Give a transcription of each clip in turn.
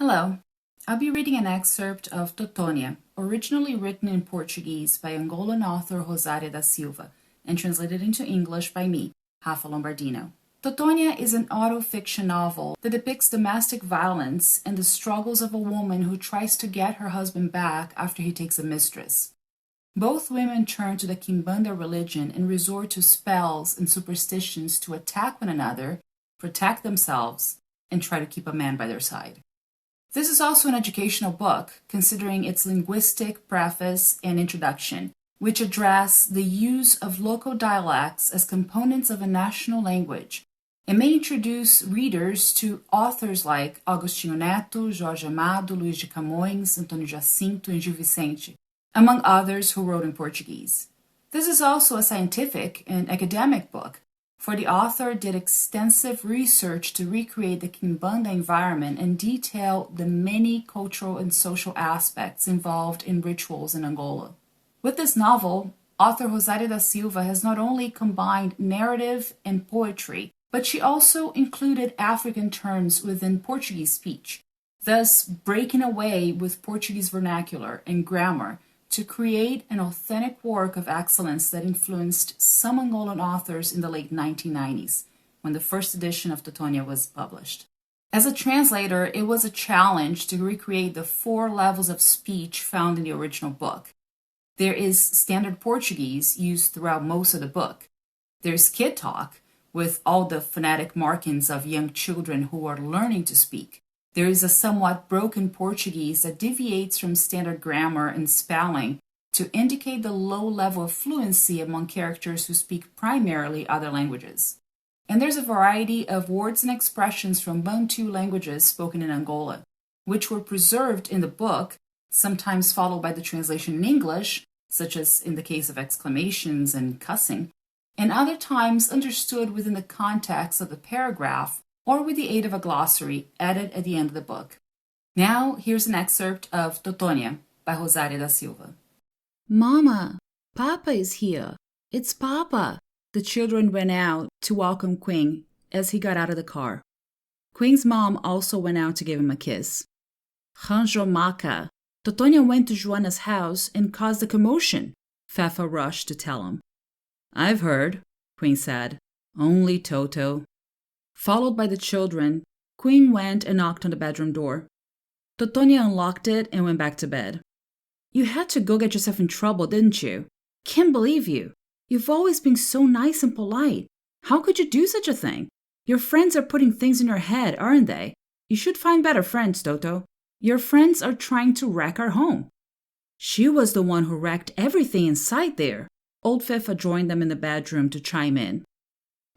Hello. I'll be reading an excerpt of Totônia, originally written in Portuguese by Angolan author Rosária da Silva and translated into English by me, Rafa Lombardino. Totônia is an autofiction novel that depicts domestic violence and the struggles of a woman who tries to get her husband back after he takes a mistress. Both women turn to the Kimbanda religion and resort to spells and superstitions to attack one another, protect themselves, and try to keep a man by their side. This is also an educational book, considering its linguistic preface and introduction, which address the use of local dialects as components of a national language, and may introduce readers to authors like Agostinho Neto, Jorge Amado, Luís de Camões, Antônio Jacinto, and Gil Vicente, among others who wrote in Portuguese. This is also a scientific and academic book, for the author did extensive research to recreate the Kimbanda environment and detail the many cultural and social aspects involved in rituals in Angola. With this novel, author Rosária da Silva has not only combined narrative and poetry, but she also included African terms within Portuguese speech, thus breaking away with Portuguese vernacular and grammar to create an authentic work of excellence that influenced some Angolan authors in the late 1990s, when the first edition of Totônia was published. As a translator, it was a challenge to recreate the 4 levels of speech found in the original book. There is standard Portuguese used throughout most of the book. There's kid talk, with all the phonetic markings of young children who are learning to speak. There is a somewhat broken Portuguese that deviates from standard grammar and spelling to indicate the low level of fluency among characters who speak primarily other languages. And there's a variety of words and expressions from Bantu languages spoken in Angola, which were preserved in the book, sometimes followed by the translation in English, such as in the case of exclamations and cussing, and other times understood within the context of the paragraph or with the aid of a glossary added at the end of the book. Now, here's an excerpt of Totônia by Rosária da Silva. Mama, Papa is here. It's Papa. The children ran out to welcome Queen as he got out of the car. Queen's mom also went out to give him a kiss. Ranjo Maca. Totônia went to Joana's house and caused a commotion, Fefa rushed to tell him. I've heard, Queen said. Only Toto. Followed by the children, Queen went and knocked on the bedroom door. Totônia unlocked it and went back to bed. You had to go get yourself in trouble, didn't you? Can't believe you. You've always been so nice and polite. How could you do such a thing? Your friends are putting things in your head, aren't they? You should find better friends, Toto. Your friends are trying to wreck our home. She was the one who wrecked everything inside there. Old Fefa joined them in the bedroom to chime in.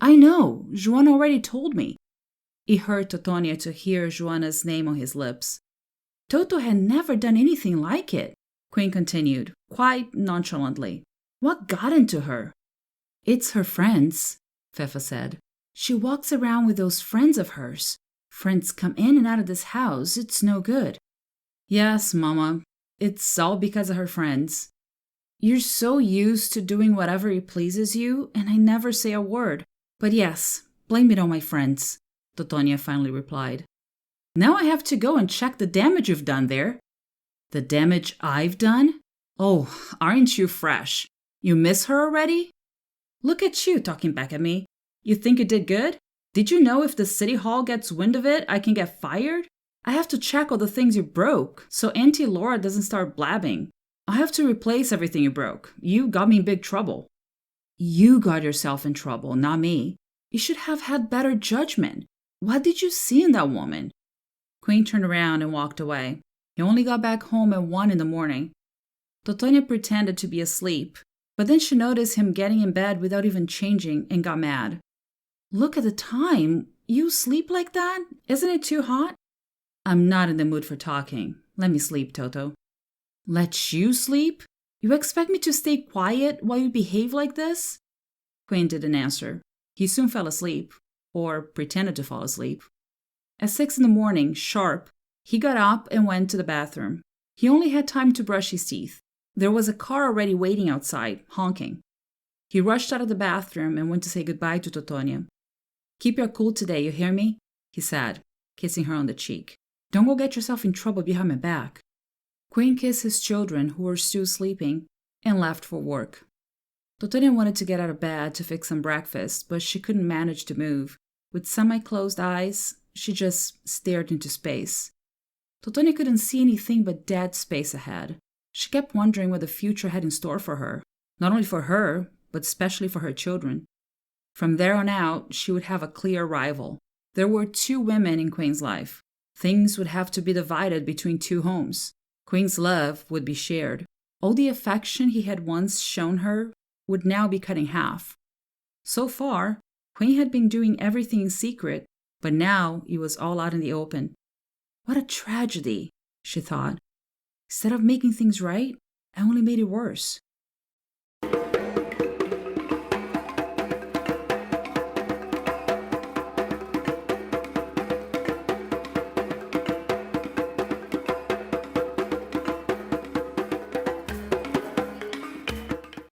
I know, Joana already told me. He hurt Totônia to hear Joana's name on his lips. Toto had never done anything like it, Queen continued, quite nonchalantly. What got into her? It's her friends, Fefa said. She walks around with those friends of hers. Friends come in and out of this house. It's no good. Yes, Mama. It's all because of her friends. You're so used to doing whatever it pleases you, and I never say a word. But yes, blame it on my friends, Totônia finally replied. Now I have to go and check the damage you've done there. The damage I've done? Oh, aren't you fresh? You miss her already? Look at you talking back at me. You think you did good? Did you know if the city hall gets wind of it, I can get fired? I have to check all the things you broke, so Auntie Laura doesn't start blabbing. I have to replace everything you broke. You got me in big trouble. You got yourself in trouble, not me. You should have had better judgment. What did you see in that woman? Queen turned around and walked away. He only got back home at 1 in the morning. Totônia pretended to be asleep, but then she noticed him getting in bed without even changing and got mad. Look at the time. You sleep like that? Isn't it too hot? I'm not in the mood for talking. Let me sleep, Toto. Let you sleep? You expect me to stay quiet while you behave like this? Queen didn't answer. He soon fell asleep, or pretended to fall asleep. At 6 in the morning, sharp, he got up and went to the bathroom. He only had time to brush his teeth. There was a car already waiting outside, honking. He rushed out of the bathroom and went to say goodbye to Totônia. Keep your cool today, you hear me? He said, kissing her on the cheek. Don't go get yourself in trouble behind my back. Quinn kissed his children, who were still sleeping, and left for work. Totonia wanted to get out of bed to fix some breakfast, but she couldn't manage to move. With semi-closed eyes, she just stared into space. Totonia couldn't see anything but dead space ahead. She kept wondering what the future had in store for her. Not only for her, but especially for her children. From there on out, she would have a clear rival. There were 2 women in Quinn's life. Things would have to be divided between 2 homes. Quinn's love would be shared. All the affection he had once shown her would now be cut in half. So far, Quinn had been doing everything in secret, but now it was all out in the open. What a tragedy, she thought. Instead of making things right, I only made it worse.